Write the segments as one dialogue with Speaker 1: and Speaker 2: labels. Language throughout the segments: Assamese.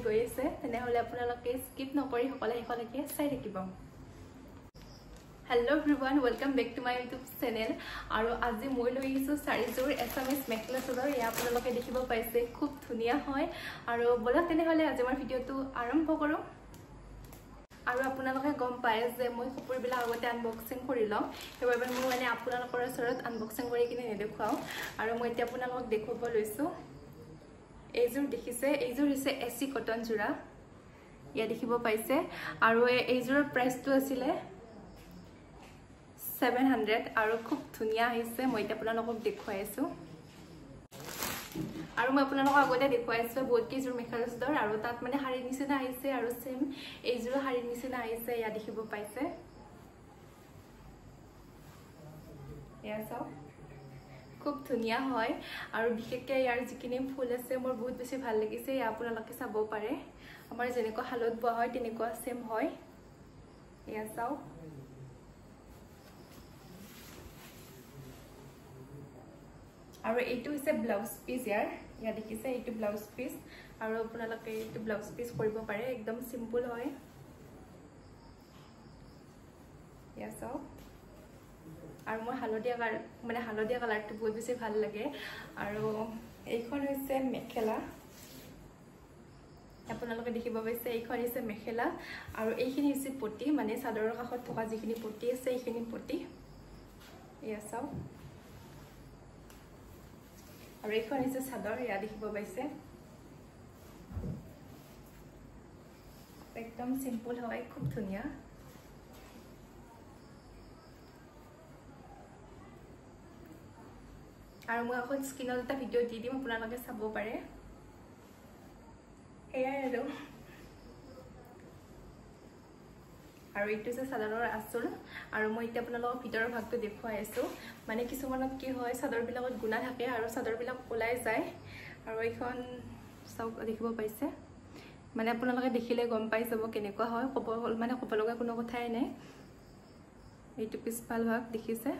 Speaker 1: গৈ আছে তেনেহলে আপোনালোকে স্কিপ নকৰি সকলে সকলকে চাই থাকিব Hello everyone, welcome back to my YouTube channel. আৰু আজি মই লৈ আহিছো চাৰিযোৰ এছামিজ মেখেলা চাদৰ ইয়া আপোনালোকে দেখিব পাইছে খুব ধুনিয়া হয় আৰু বলক তেনেহলে আজি আমাৰ ভিডিওটো আৰম্ভ কৰো আৰু আপোনালোকে গম পায় যে মই কাপোৰবিলাক আগতে আনবক্সিং কৰি লম সেইবাবে মই মানে আপোনালোকৰ ওচৰত আনবক্সিং কৰি কিনে নেদেখাও আৰু মই এতিয়া আপোনালোকক দেখুৱাব লৈছো এইযোৰ দেখিছে এইযোৰ হৈছে এসি কটন জোৰা ইয়া দেখিব পাইছে আৰু এইযোৰৰ প্ৰাইসটো আছিল 700 আৰু খুব ধুনিয়া হৈছে মই এতিয়া আপোনালোকক দেখুৱাই আছো আৰু মই আপোনালোকক আগতে দেখুৱাই আছো বহুত কেইযোৰ মেখেলা চাদৰ আৰু তাত মানে শাৰী নিচিনা আহিছে আৰু সেম এইযোৰ শাৰী নিচিনা আহিছে ইয়া দেখিব পাইছে ইয়া চাও খুব ধুনিয়া হয় আৰু বিশেষকৈ ইয়াৰ যিখিনি ফুল আছে মোৰ বহুত বেছি ভাল লাগিছে ইয়া আপোনালোকে চাব পাৰে আমাৰ যেনেকুৱা হালত বোৱা হয় তেনেকুৱা সেম হয় ইয়া চাও আৰু এইটো হৈছে ব্লাউজ পিস ইয়া দেখিছে এইটো ব্লাউজ পিস আৰু আপোনালোকে এইটো ব্লাউজ পিস কৰিব পাৰে একদম সিম্পল হয় ইয়া চাও আৰু মই হালধীয়া কালাৰটো বহুত বেছি ভাল লাগে আৰু এইখন হৈছে মেখেলা আপোনালোকে দেখিব পাইছে এইখন হৈছে মেখেলা আৰু এইখিনি হৈছে পটি মানে চাদৰৰ কাষত থকা যিখিনি পটি আছে এইখিনি পটি ইয়া চাও আৰু এইখন হৈছে চাদৰ ইয়া দেখিব পাইছে একদম সিম্পল হয় খুব ধুনিয়া আৰু মই এখন স্ক্ৰিনত এটা ভিডিও দি দিম আপোনালোকে চাব পাৰে এয়াই আৰু এইটো যে চাদৰৰ আঁচল আৰু মই এতিয়া আপোনালোকক ভিতৰৰ ভাগটো দেখুৱাই আছো মানে কিছুমানত কি হয় চাদৰবিলাকত গুণা থাকে আৰু চাদৰবিলাক ওলাই যায় আৰু এইখন চাওক দেখিব পাইছে মানে আপোনালোকে দেখিলে গম পাই যাব কেনেকুৱা হয় ক'ব লগা কোনো কথাই নাই এইটো পিছফাল ভাগ দেখিছে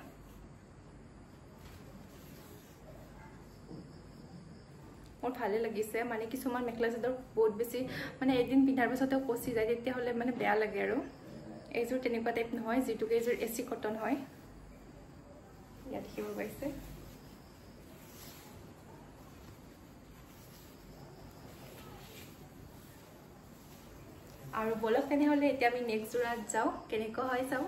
Speaker 1: মোৰ ভালে লাগিছে মানে কিছুমান মেখেলা চাদৰ বহুত বেছি মানে এদিন পিন্ধাৰ পিছতে পচি যায় তেতিয়াহলে মানে বেয়া লাগে আৰু এইযোৰ তেনেকুৱা টাইপ নহয় যেটো এইযোৰ এসি কটন হয় ইয়া দেখিব পাইছে আৰু বলক তেনেহলে এতিয়া আমি নেক্সট জোৰাত যাও কেনেকুৱা হয় চাও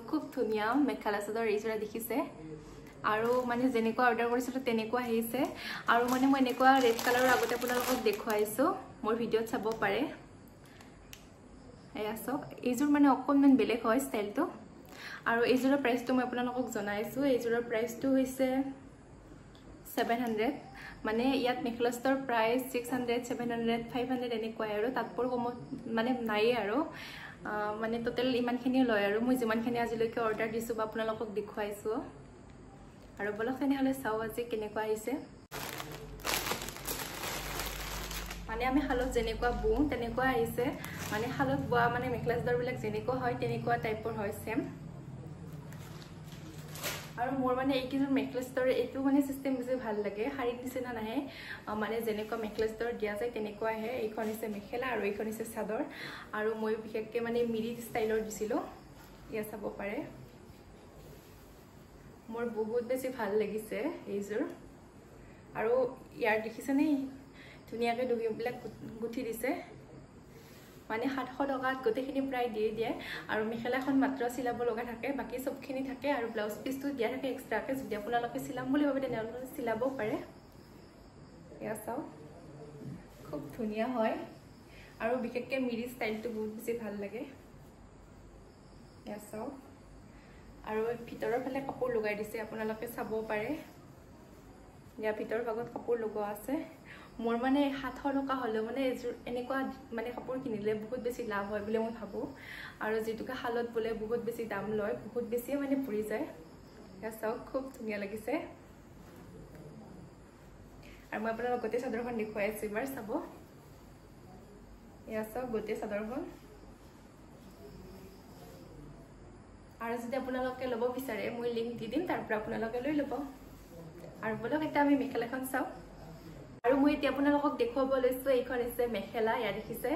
Speaker 1: খুব ধুনিয়া মেখেলা চাদৰ এইযোৰা দেখিছে আৰু মানে যেনেকুৱা অৰ্ডাৰ কৰিছিলো তেনেকুৱা আহিছে আৰু মানে মই এনেকুৱা ৰেড কালাৰৰ আগতে আপোনালোকক দেখুৱাইছো মোৰ ভিডিওত চাব পাৰে এয়া চাওক এইযোৰ মানে অকণমান বেলেগ হয় ষ্টাইলটো আৰু এইযোৰৰ প্ৰাইসটো মই আপোনালোকক জনাইছো এইযোৰৰ প্ৰাইসটো হৈছে 700 মানে ইয়াত মেখেলা চাদৰ প্ৰাইস 600 700 500 এনেকুৱা আৰু তাতপৰ কমত মানে নাই আৰু মানে টোটাল ইমানখিনি লয় আৰু মই যিমানখিনি আজিলৈকে অৰ্ডাৰ দিছো বা আপোনালোকক দেখুৱাইছো আৰু বলক তেনেহলে চাও আজি কেনেকুৱা আহিছে মানে আমি হালত যেনেকুৱা বওঁ তেনেকুৱা আহিছে মানে হালত বোৱা মানে মেখেলা চাদৰবিলাক যেনেকুৱা হয় তেনেকুৱা টাইপৰ হয় সেম আৰু মোৰ মানে এইকিযোৰ মেখেলা চাদৰ এইটো মানে সিস্টেম বেছি ভাল লাগে শাৰী নিচিনা নাহে মানে যেনেকুৱা মেখেলা চাদৰ দিয়া যায় তেনেকুৱা আহে এইখন হৈছে মেখেলা আৰু এইখন হৈছে চাদৰ আৰু মই বিশেষকৈ মানে মিৰি ষ্টাইলৰ দিছিলো ইয়া চাব পাৰে মোৰ বহুত বেছি ভাল লাগিছে এইযোৰ আৰু ইয়াৰ দেখিছেনে ধুনিয়াকৈ দহিবিলাক গুঠি দিছে মানে 700 টকাত গোটেইখিনি প্ৰায় দিয়ে আৰু মেখেলাখন মাত্ৰ চিলাব লগা থাকে বাকি সবখিনি থাকে আৰু ব্লাউজ পিসটো দিয়া থাকে এক্সট্ৰাকে যদি আপোনালোকে চিলাম বুলি ভাবে তেনেহলে চিলাব পাৰে ইয়া চাও খুব ধুনিয়া হয় আৰু বিশেষকৈ মিৰি ষ্টাইলটো বহুত বেছি ভাল লাগে ইয়া চাও আৰু ভিতৰৰ ফালে কাপোৰ লগাই দিছে আপোনালোকে চাব পাৰে ইয়া ভিতৰৰ ভাগত কাপোৰ লগোৱা আছে মোৰ মানে 700 টকা হলে মানে এনেকুৱা মানে কাপোৰ কিনিলে বহুত বেছি লাভ হয় বুলি মই ভাবো আৰু যেটুকা হালত বলে বহুত বেছি দাম লয় বহুত বেছি মানে পৰি যায় ইয়া চাওক খুব ধুনিয়া লাগিছে আৰু মই আপোনালোকক গোটেই চাদৰখন দেখুৱাই আছো এবাৰ চাব এয়া চাওক গোটেই চাদৰখন আৰু যদি আপোনালোকে ল'ব বিচাৰে মই লিংক দি দিম তাৰ পৰা আপোনালোকে লৈ ল'ব আৰু বলক এটা আমি মেখেলাখন চাও আৰু মই এতিয়া আপোনালোকক দেখুৱাব লৈছো এইখন হৈছে মেখেলা ইয়া দেখিছে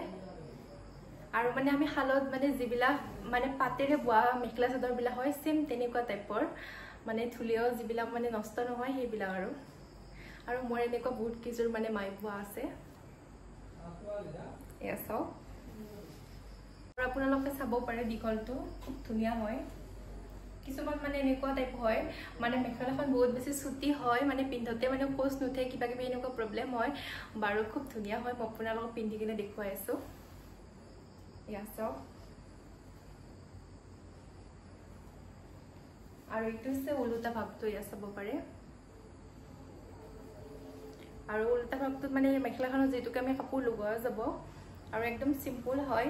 Speaker 1: আৰু মানে আমি হালত মানে যিবিলা মানে পাতেৰে বোৱা মেখেলা চাদৰ বিলা হয় সেম তেনেকুৱা টাইপৰ মানে ধুলিও যিবিলা মানে নষ্ট নহয় সেইবিলা আৰু মোৰ এনেকুৱা বহুত কিজোৰ মানে মাই বোৱা আছে এয়া চাও আৰু আপোনালোকে চাব পাৰে দীঘলটো খুব ধুনীয়া হয় কিছুমান মানে এনেকুৱা টাইপ হয় মানে মেখেলাখন বহুত বেছি ছুটি হয় মানে পিন্ধতে মানে খোজ নুঠে কিবা কিবি এনেকুৱা প্ৰবলেম হয় বাৰু খুব ধুনীয়া হয় মই আপোনালোকক পিন্ধি কিনে দেখুৱাই আছো এয়া চাওক আৰু এইটো হৈছে উলুটা ভাগটো ইয়া চাব পাৰে আৰু উলুটা ভাগটোত মানে মেখেলাখনত যেটুকে আমি কাপোৰ লগোৱা যাব আৰু একদম সিম্পল হয়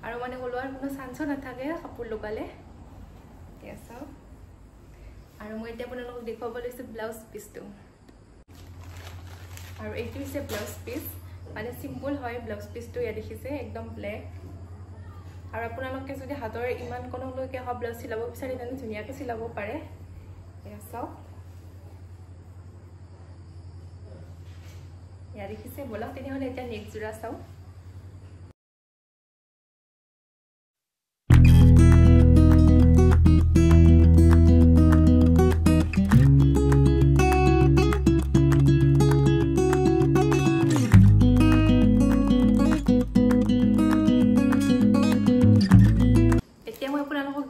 Speaker 1: আৰু মানে ওলোৱাৰ কোনো চান্সও নাথাকে কাপোৰ লগালে এয়া চাওক আৰু মই এতিয়া আপোনালোকক দেখুৱাব লৈছো ব্লাউজ পিচটো আৰু এইটো হৈছে ব্লাউজ পিচ মানে সিম্পল হয় ব্লাউজ পিচটো ইয়া দেখিছে একদম ব্লেক আৰু আপোনালোকে যদি হাতৰ ইমান কোণলৈকে হা ব্লাউজ চিলাব বিচাৰে তেনে ধুনীয়াকৈ চিলাব পাৰে এয়া চাওক ইয়া দেখিছে বলক তেনেহ'লে এতিয়া নেক্সট জোৰা চাও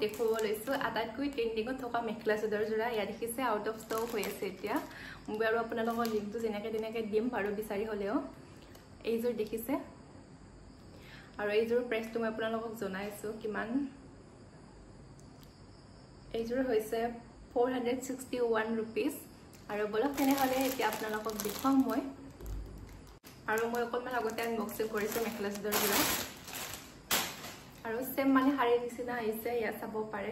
Speaker 1: দেখুৱাব লৈছো আটাইতকৈ ট্ৰেন্ডিঙত থকা মেখেলা চাদৰ জোৰা ইয়া দেখিছে আউট অফ ষ্টক হৈ আছে এতিয়া মই আৰু আপোনালোকৰ লিংকটো যেনেকৈ দিম বাৰু বিচাৰি হলেও এইযোৰ দেখিছে আৰু এইযোৰ প্ৰাইচটো মই আপোনালোকক জনাইছো কিমান এইযোৰ হৈছে 461 रुपीस আৰু বলক তেনেহলে এতিয়া আপোনালোকক দেখুৱাম মই আৰু মই অকণমান আগতে আনবক্সিং কৰিছো মেখেলা চাদৰ জোৰা আৰু সেম মানে হাৰি নিচিনা আহিছে ইয়া চাব পাৰে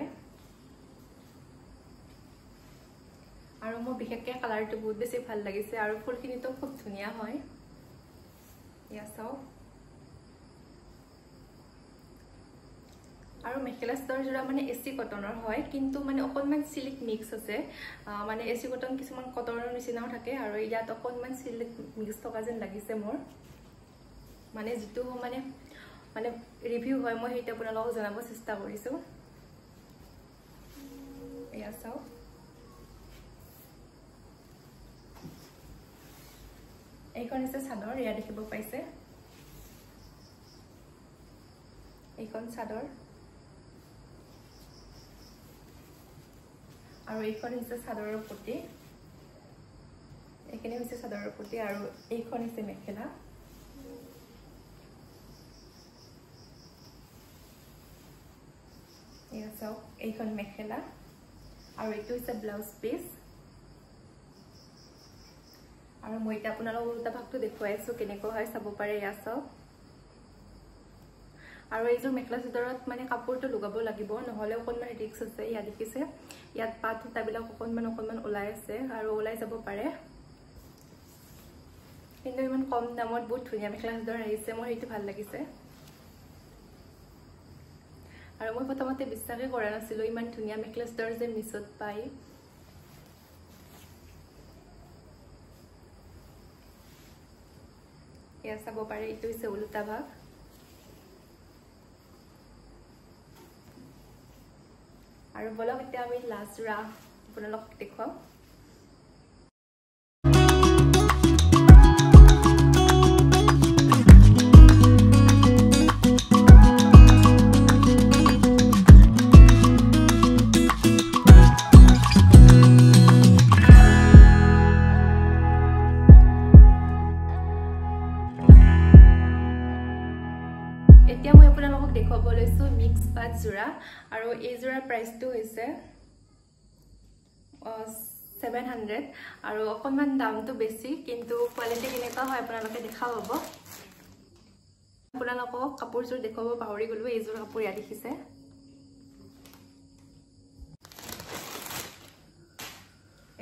Speaker 1: আৰু মোৰ বিশেষকৈ কালাৰটো বহুত বেছি ভাল লাগিছে আৰু ফুলখিনিটো খুব ধুনীয়া হয় ইয়া চাও আৰু মেখেলা চাদৰ জোৰা মানে এসি কটনৰ হয় কিন্তু মানে অকণমান সিল্ক মিক্স আছে মানে এসি কটন কিছুমান কটনৰ নিচিনাও থাকে আৰু ইয়াত অকণমান সিল্ক মিক্স থকা যেন লাগিছে মোৰ মানে যেটো মানে ৰিভিউ হয় মই হেইটা আপোনালোকক জনাব চেষ্টা কৰিছো এয়া চাও এইখন আছে চাদৰ ইয়া দেখিব পাইছে এইখন চাদৰ আৰু এইখন হৈছে চাদৰৰ পটি এইখিনি হৈছে চাদৰৰ পটি আৰু এইখন হৈছে মেখেলা এয়া চাওক এইখন মেখেলা আৰু এইটো হৈছে ব্লাউজ পিচ আৰু মই এটা আপোনালোকক উল্টা ভাগটো দেখুৱাইছো কেনেকৈ হয় চাব পাৰে এয়া চাওক আৰু এইযোৰ মেখেলা চাদৰত মানে কাপোৰটো লগাব লাগিব নহলে অকণমান ৰিস্ক আছে ইয়া দেখিছে ইয়াত পাত সূতাবিলাক অকণমান ওলাই আছে আৰু ওলাই যাব পাৰে কিন্তু ইমান কম দামত বহুত ধুনীয়া মেখেলা চাদৰ আহিছে মোৰ এইটো ভাল লাগিছে আৰু মই প্ৰথমতে বিশ্বাসই কৰা নাছিলো ইমান ধুনীয়া মেখেলা চাদৰ যে মিছত পাই এয়া চাব পাৰে এইটো হৈছে উল্টা ভাগ আৰু বলক এতিয়া আমি লাষ্ট জোৰা আপোনালোকক দেখুৱাম এতিয়া মই আপোনালোকক দেখুৱাব লৈছো মিক্স পাট জোৰা আৰু এই জোৰাৰ প্ৰাইচটো হৈছে 700 আৰু অকণমান দামটো বেছি কিন্তু কোৱালিটি কেনেকুৱা হয় আপোনালোকে দেখা পাব আপোনালোকক কাপোৰযোৰ দেখুৱাব পাহৰি গলো এইযোৰ কাপোৰ ইয়া দেখিছে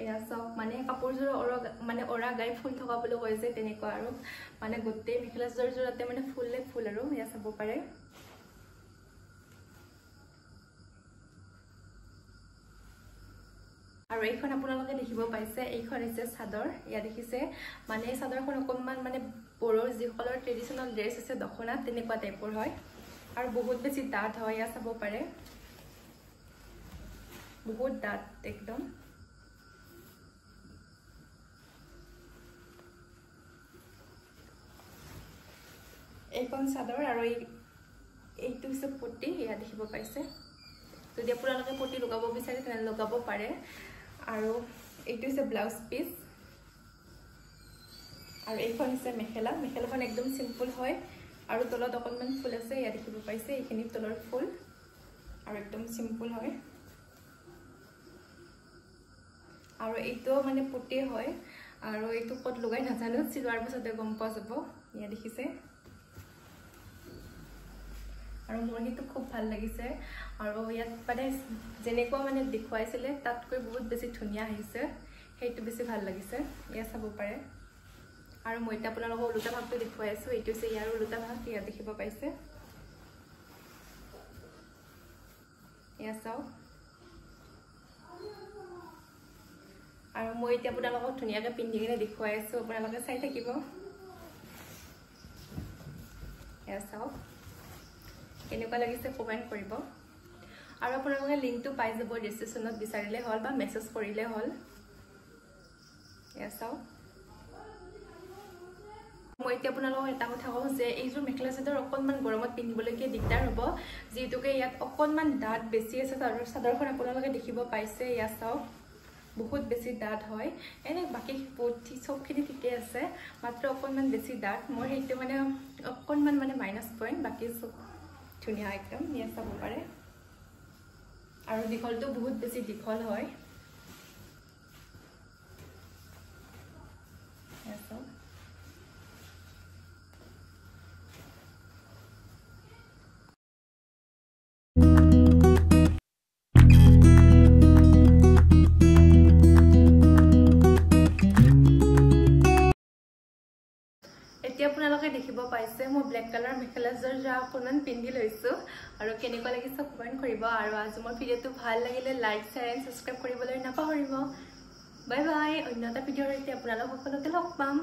Speaker 1: এয়া চাওক মানে কাপোৰযোৰ মানে অৰা গাই ফুল থকা বুলি কয় যে তেনেকুৱা আৰু মানে গোটেই মেখেলাযোৰ জোৰতে মানে ফুলে ফুল আৰু এয়া চাব পাৰে আৰু এইখন আপোনালোকে দেখিব পাইছে এইখন হৈছে চাদৰ ইয়া দেখিছে মানে এই চাদৰখন অকণমান মানে বড়োৰ যিসকলৰ ট্ৰেডিশ্যনেল ড্ৰেছ আছে দখনা তেনেকুৱা টাইপৰ হয় আৰু বহুত বেছি ডাঠ হয় ইয়া চাব পাৰে বহুত ডাঠ একদম এইখন চাদৰ আৰু এইটো হৈছে পটি ইয়া দেখিব পাইছে যদি আপোনালোকে পটি লগাব বিচাৰে তেনে লগাব পাৰে আৰু এইটো হৈছে ব্লাউজ পিস আৰু এইখন হৈছে মেখেলাখন একদম সিম্পল হয় আৰু তলত অকণমান ফুল আছে ইয়া দেখিব পাইছে এইখিনি তলৰ ফুল আৰু একদম সিম্পল হয় আৰু এইটো মানে পটি হয় আৰু এইটো কত লগাই নাজানো চিলোৱাৰ পাছতে গম পোৱা যাব ইয়া দেখিছে আৰু মোৰ কিন্তু খুব ভাল লাগিছে আৰু ইয়াত মানে যেনেকুৱা মানে দেখুৱাইছিলে তাতকৈ বহুত বেছি ধুনীয়া আহিছে সেইটো বেছি ভাল লাগিছে ইয়া চাব পাৰে আৰু মই এটা আপোনালোকক ওলোটা ভাগটো দেখুৱাই আছো এইটো হৈছে ইয়াৰ ওলোটা ভাগ ইয়াত দেখিব পাইছে ইয়া চাও আৰু মই এতিয়া আপোনালোকক ধুনীয়াকৈ পিন্ধি কিনে দেখুৱাই আছো আপোনালোকে চাই থাকিব ইয়া চাও কেনেকুৱা লাগিছে কমেন্ট কৰিব আৰু আপোনালোকে লিংকটো পাই যাব ডেসক্ৰিপচনত বিচাৰিলে হল বা মেসেজ কৰিলে হল ইয়া চাও মই এতিয়া আপোনালোকক এটা কথা কওঁ যে এইযোৰ মেখেলা চাদৰ অকণমান গৰমত পিন্ধিবলৈকে দিগদাৰ হ'ব যিহেতুকে ইয়াত অকণমান ডাঠ বেছি আছে চাদৰখন আপোনালোকে দেখিব পাইছে ইয়া চাওক বহুত বেছি ডাঠ হয় এনে বাকি সবখিনি ঠিকে আছে মাত্ৰ অকণমান বেছি ডাঠ মোৰ সেইটো মানে অকণমান মানে মাইনাস পইণ্ট বাকি সব ধুনীয়া একদম ইয়া চাব পাৰে আৰু দীঘলটো বহুত বেছি দীঘল হয় ইয়া চাওক এতিয়া আপোনালোকে দেখিব পাইছে মই ব্ল্যাক কালাৰ মেখেলাযোৰ যা অকণমান পিন্ধি লৈছো আৰু কেনেকুৱা লাগিছে কমেন্ট কৰিব আৰু আজি মোৰ ভিডিওটো ভাল লাগিলে লাইক শ্বেয়াৰ এণ্ড সাবস্ক্ৰাইব কৰিবলৈ নাপাহৰিব বাই বাই অন্য এটা ভিডিঅ'ৰ সৈতে আপোনালোক সকলোকে লগ পাম